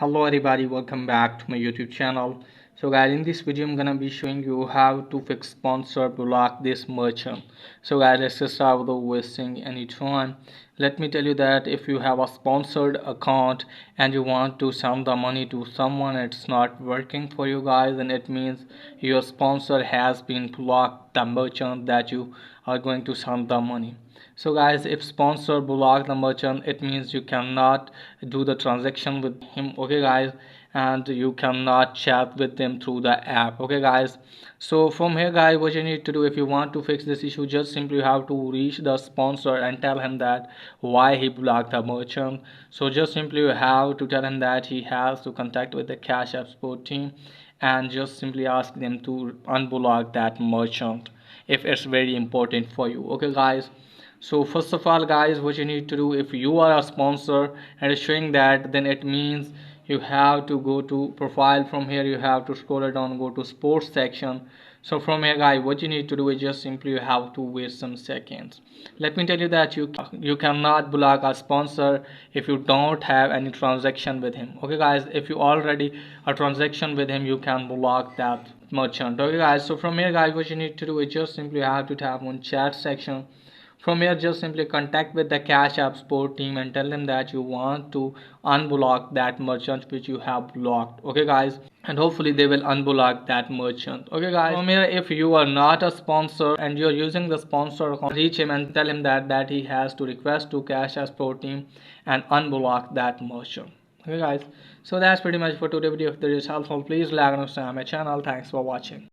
Hello everybody, welcome back to my YouTube channel. So guys, in this video I'm gonna be showing you how to fix sponsor block this merchant. So guys, let's just start without wasting any time. Let me tell you that if you have a sponsored account and you want to send the money to someone and it's not working for you guys, then it means your sponsor has been blocked the merchant that you are going to send the money. So guys, if sponsor block the merchant, it means you cannot do the transaction with him, okay guys, and you cannot chat with them through the app, okay guys. So from here guys, what you need to do if you want to fix this issue, just simply have to reach the sponsor and tell him that why he blocked the merchant. So just simply you have to tell him that he has to contact with the Cash App support team and just simply ask them to unblock that merchant if it's very important for you, okay guys. So first of all guys, what you need to do, if you are a sponsor and it's showing that, then it means you have to go to profile. From here you have to scroll it down, go to sports section. So from here guys, what you need to do is just simply you have to wait some seconds. Let me tell you that you cannot block a sponsor if you don't have any transaction with him, okay guys. If you already a transaction with him, you can block that merchant, okay guys. So from here guys, what you need to do is just simply have to tap on chat section. From here just simply contact with the Cash App support team and tell them that you want to unblock that merchant which you have blocked, okay guys, and hopefully they will unblock that merchant, okay guys. From here, if you are not a sponsor and you're using the sponsor account, reach him and tell him that he has to request to Cash App support team and unblock that merchant, okay guys. So that's pretty much for today's video. If there is helpful, please like and subscribe my channel. Thanks for watching.